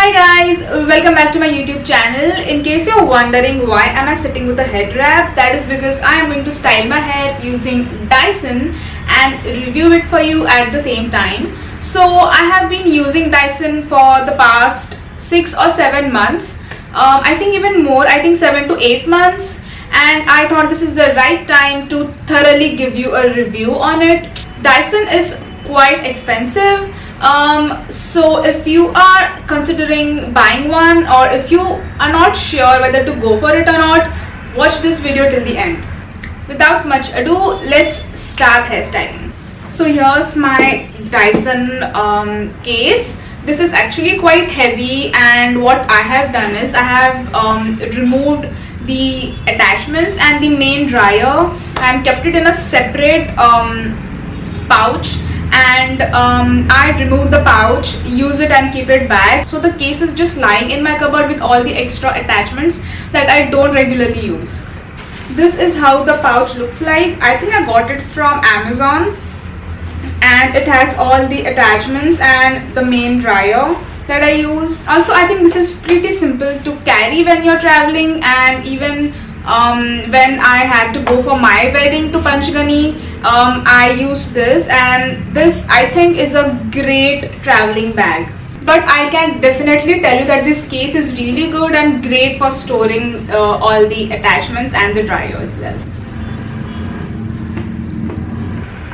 Hi guys, welcome back to my YouTube channel. In case you're wondering why am I sitting with a head wrap, that is because I am going to style my hair using Dyson and review it for you at the same time. So I have been using Dyson for the past 6 or 7 months. I think even more, I think 7 to 8 months, and I thought this is the right time to thoroughly give you a review on it. Dyson is quite expensive. So if you are considering buying one, or if you are not sure whether to go for it or not, watch this video till the end. Without much ado, let's start hairstyling. So here's my Dyson case. This is actually quite heavy, and what I have done is I have removed the attachments and the main dryer and kept it in a separate pouch, and I remove the pouch, use it and keep it back. So the case is just lying in my cupboard with all the extra attachments that I don't regularly use. This is how the pouch looks like. I think I got it from Amazon, and it has all the attachments and the main dryer that I use. Also, I think this is pretty simple to carry when you're traveling, and even when I had to go for my wedding to Panchgani, I used this, and this I think is a great traveling bag. But I can definitely tell you that this case is really good and great for storing all the attachments and the dryer itself.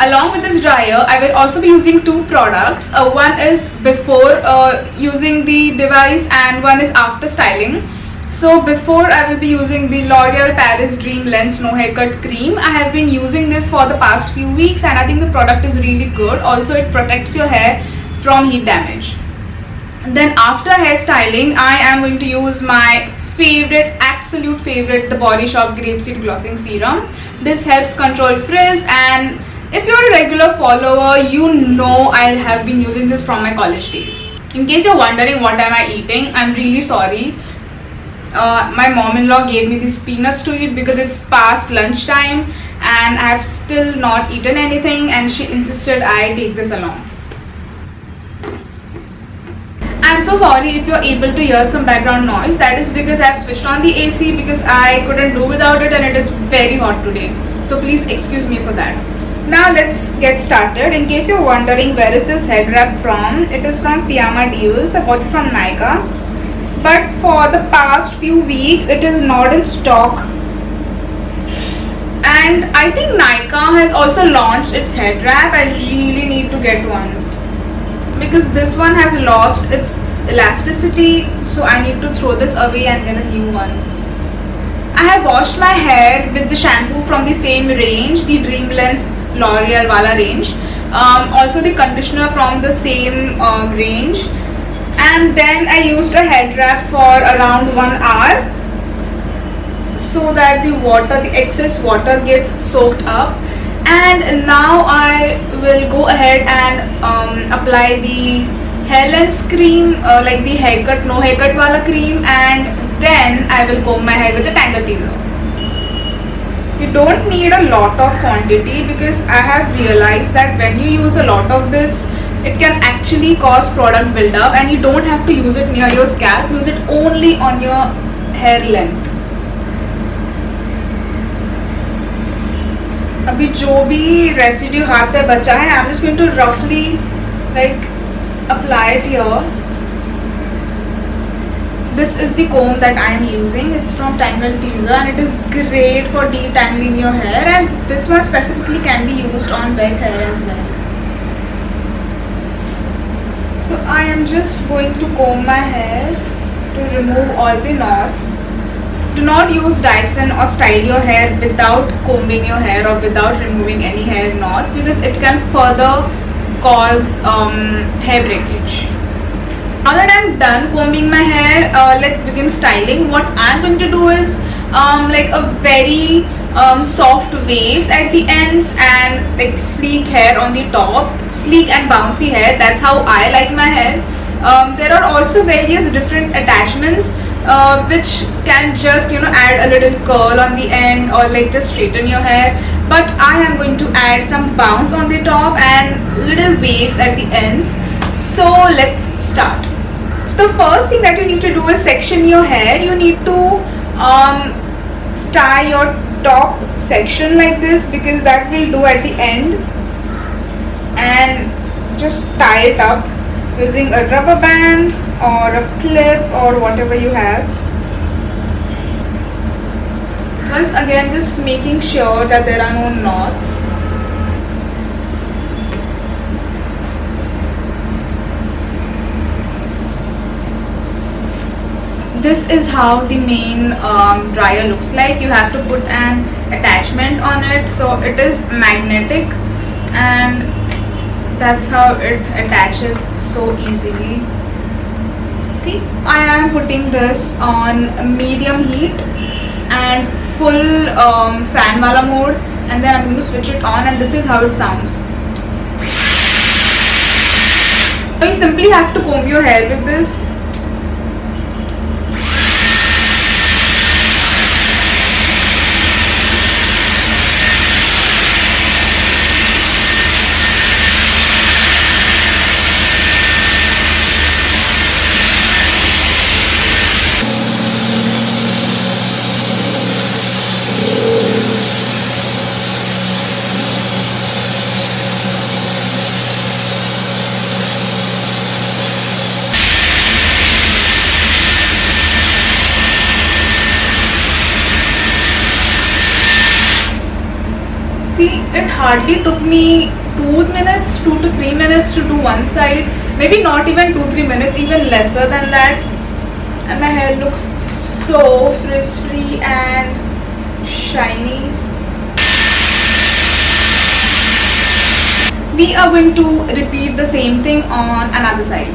Along with this dryer, I will also be using two products. One is before using the device, and one is after styling. So before, I will be using the L'Oreal Paris Dream Lens No Haircut Cream. I have been using this for the past few weeks, and I think the product is really good. Also, it protects your hair from heat damage. And then after hairstyling, I am going to use my favorite, absolute favorite, the Body Shop Grapeseed Glossing Serum. This helps control frizz, and if you're a regular follower, you know I have been using this from my college days. In case you're wondering what am I eating, I'm really sorry. My mom-in-law gave me these peanuts to eat because it's past lunchtime and I have still not eaten anything, and she insisted I take this along. I'm so sorry if you're able to hear some background noise. That is because I've switched on the AC because I couldn't do without it, and it is very hot today. So please excuse me for that. Now let's get started. In case you're wondering where is this head wrap from, it is from Piyama Devils. I got it from Nykaa. But for the past few weeks, it is not in stock. And I think Nykaa has also launched its head wrap. I really need to get one, because this one has lost its elasticity. So I need to throw this away and get a new one. I have washed my hair with the shampoo from the same range, the Dream Lens L'Oreal Wala range. Also the conditioner from the same range. And then I used a head wrap for around 1 hour so that the excess water gets soaked up. And now I will go ahead and apply the hair length cream, like the no haircut wala cream, and then I will comb my hair with a Tangle Teezer. You don't need a lot of quantity, because I have realized that when you use a lot of this, it can actually cause product buildup, and you don't have to use it near your scalp. Use it only on your hair length. अभी जो भी residue हाथ पे बचा है, I'm just going to roughly like apply it here. This is the comb that I am using. It's from Tangle Teezer, and it is great for detangling your hair, and this one specifically can be used on wet hair as well. So I am just going to comb my hair to remove all the knots. Do not use Dyson or style your hair without combing your hair or without removing any hair knots, because it can further cause hair breakage. Now that I'm done combing my hair, let's begin styling. What I'm going to do is like a very soft waves at the ends and like sleek hair on the top, sleek and bouncy hair. That's how I like my hair. There are also various different attachments which can just add a little curl on the end, or like just straighten your hair, but I am going to add some bounce on the top and little waves at the ends. So let's start. the first thing that you need to do is section your hair. You need to tie your top section like this, because that will do at the end, and just tie it up using a rubber band or a clip or whatever you have. Once again, just making sure that there are no knots. This is how the main dryer looks like. You have to put an attachment on it, so it is magnetic, and that's how it attaches so easily. See, I am putting this on medium heat and full fan wala mode, and then I'm going to switch it on, and this is how it sounds. So you simply have to comb your hair with this. See, it hardly took me 2 to 3 minutes to do one side. Maybe not even 2-3 minutes, even lesser than that. And my hair looks so frizz-free and shiny. We are going to repeat the same thing on another side.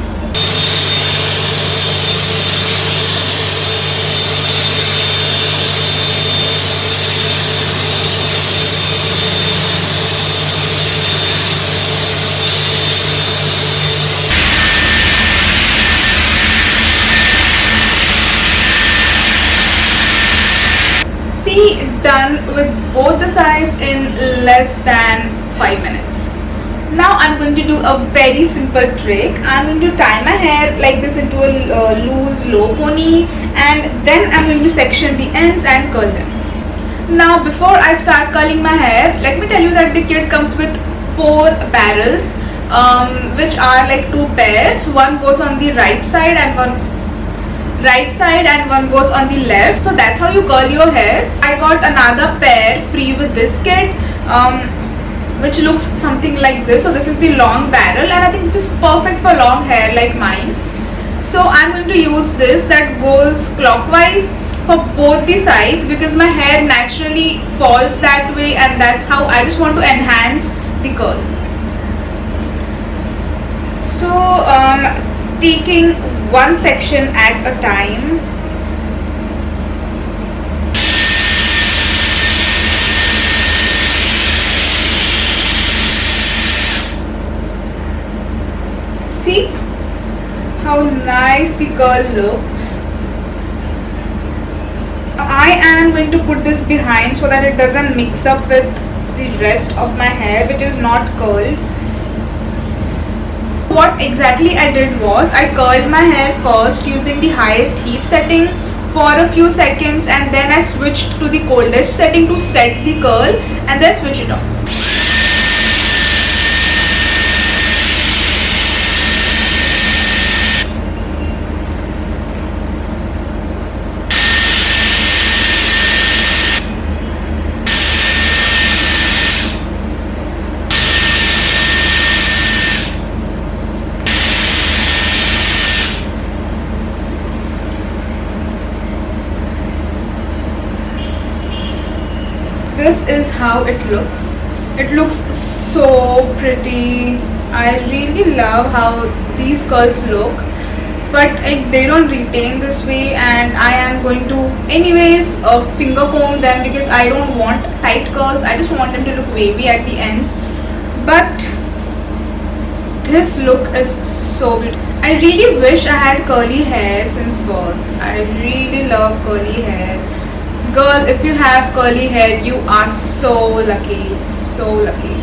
See, done with both the sides in less than 5 minutes. Now I'm going to do a very simple trick. I'm going to tie my hair like this into a loose low pony, and then I'm going to section the ends and curl them. Now before I start curling my hair, let me tell you that the kit comes with 4 barrels, which are like 2 pairs. One goes on the right side and one goes on the left. So that's how you curl your hair. I got another pair free with this kit, which looks something like this. So this is the long barrel, and I think this is perfect for long hair like mine. So I'm going to use this that goes clockwise for both the sides, because my hair naturally falls that way, and that's how I just want to enhance the curl. So taking one section at a time. See how nice the curl looks. I am going to put this behind so that it doesn't mix up with the rest of my hair, which is not curled. What exactly I did was I curled my hair first using the highest heat setting for a few seconds, and then I switched to the coldest setting to set the curl, and then switch it off. This is how it looks. It looks so pretty. I really love how these curls look, but they don't retain this way, and I am going to anyways finger comb them, because I don't want tight curls. I just want them to look wavy at the ends. But this look is so beautiful. I really wish I had curly hair since birth. I really love curly hair. Girl, if you have curly hair, you are so lucky, so lucky.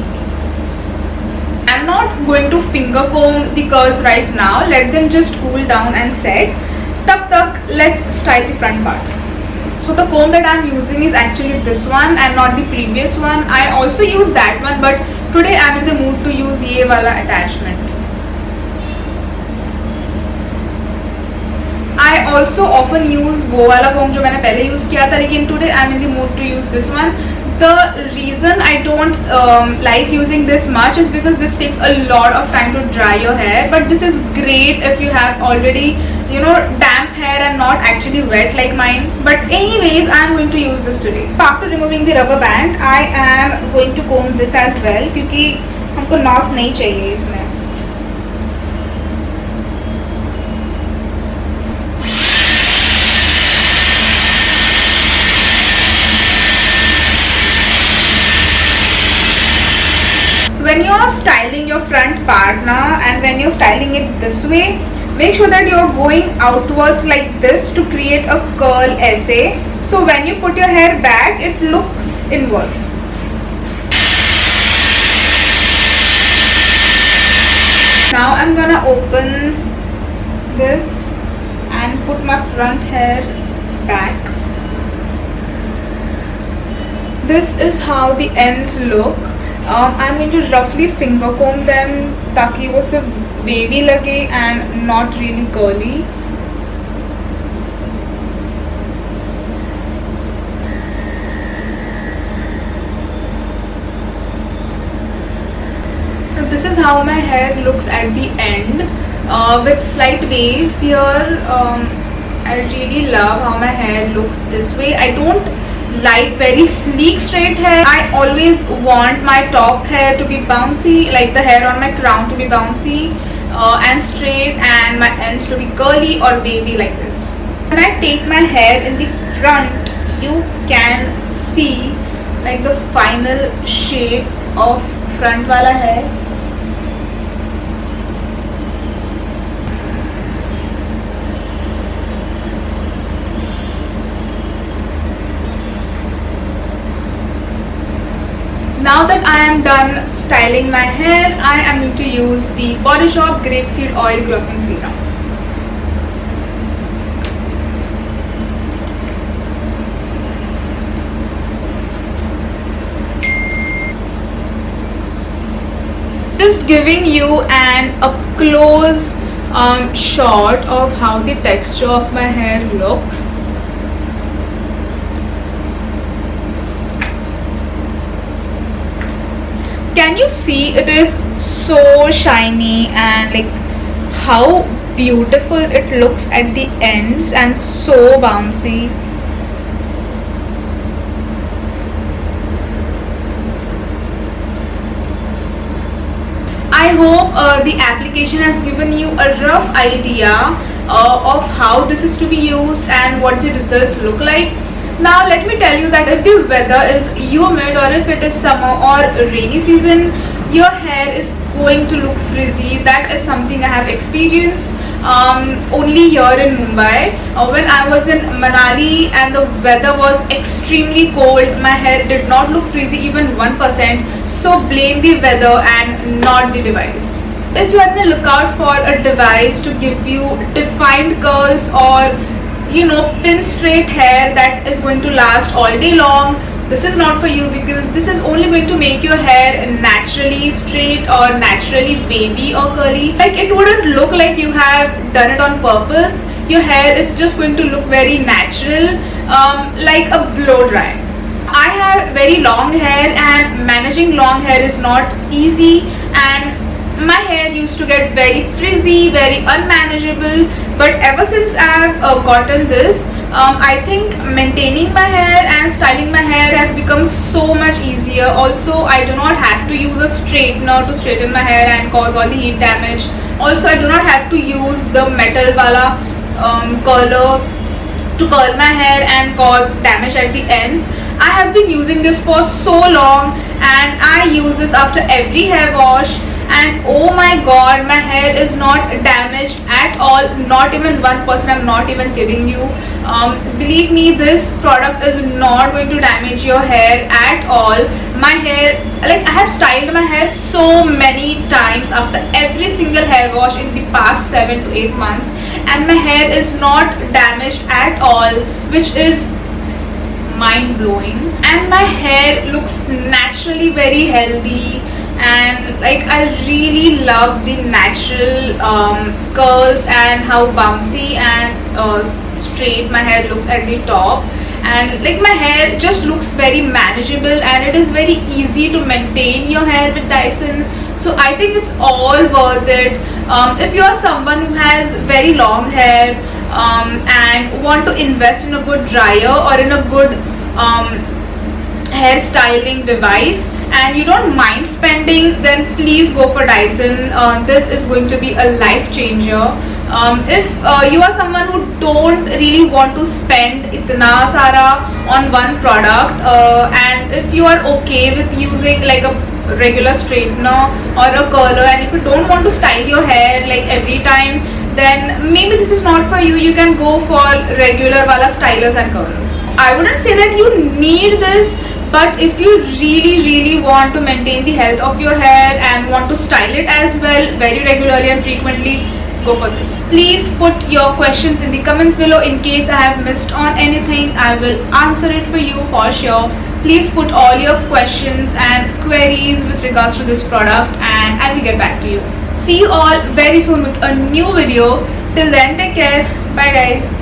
I'm not going to finger comb the curls right now. Let them just cool down and set. Tuk tuk, let's style the front part. So the comb that I'm using is actually this one and not the previous one. I also use that one, but today I'm in the mood to use ये वाला attachment. I also often use वो वाला comb जो मैंने पहले use किया था, लेकिन today I'm in the mood to use this one. The reason I don't like using this much is because this takes a lot of time to dry your hair, but this is great if you have already, you know, damp hair and not actually wet like mine. But anyways, I am going to use this today. After removing the rubber band, I am going to comb this as well क्योंकि हमको knots नहीं चाहिए इसमें. When you are styling your front part now, and when you're styling it this way, make sure that you're going outwards like this to create a curl essay. So when you put your hair back, it looks inwards. Now I'm gonna open this and put my front hair back. This is how the ends look. I'm going to roughly finger comb them ताकि वो सिर्फ wavy लगे and not really curly. So this is how my hair looks at the end with slight waves here. I really love how my hair looks this way. I don't like very sleek straight hair. I always want my top hair to be bouncy, like the hair on my crown to be bouncy and straight, and my ends to be curly or wavy like this. When I take my hair in the front, you can see like the final shape of front wala hair. Now that I am done styling my hair, I am going to use the Body Shop Grapeseed Oil Glossing Serum. Just giving you an up close shot of how the texture of my hair looks. Can you see it is so shiny and like how beautiful it looks at the ends and so bouncy. I hope the application has given you a rough idea of how this is to be used and what the results look like. Now let me tell you that if the weather is humid or if it is summer or rainy season, your hair is going to look frizzy. That is something I have experienced only here in Mumbai. When I was in Manali and the weather was extremely cold, my hair did not look frizzy even 1%. So blame the weather and not the device. If you are on the lookout for a device to give you defined curls or pin straight hair that is going to last all day long, this is not for you, because this is only going to make your hair naturally straight or naturally wavy or curly. Like, it wouldn't look like you have done it on purpose. Your hair is just going to look very natural, like a blow dry. I have very long hair and managing long hair is not easy, and my hair used to get very frizzy, very unmanageable, but ever since I have gotten this, I think maintaining my hair and styling my hair has become so much easier. Also, I do not have to use a straightener to straighten my hair and cause all the heat damage. Also, I do not have to use the metal wala curler to curl my hair and cause damage at the ends. I have been using this for so long, and I use this after every hair wash. and oh my god, my hair is not damaged at all, not even 1%. I'm not even kidding you. Believe me, this product is not going to damage your hair at all. My hair, like, I have styled my hair so many times after every single hair wash in the past 7 to 8 months, and my hair is not damaged at all, which is mind blowing. And my hair looks naturally very healthy, and like, I really love the natural curls and how bouncy and straight my hair looks at the top. And like, my hair just looks very manageable, and it is very easy to maintain your hair with Dyson. So I think it's all worth it. If you are someone who has very long hair and want to invest in a good dryer or in a good hair styling device, and you don't mind spending, then please go for Dyson. This is going to be a life changer. If you are someone who don't really want to spend itna sara on one product, and if you are okay with using like a regular straightener or a curler, and if you don't want to style your hair like every time, then maybe this is not for you. You can go for regular wala stylers and curlers. I wouldn't say that you need this, but if you really want to maintain the health of your hair and want to style it as well very regularly and frequently, go for this. Please put your questions in the comments below. In case I have missed on anything, I will answer it for you for sure. Please put all your questions and queries with regards to this product, and I will get back to you. See you all very soon with a new video. Till then, take care. Bye guys.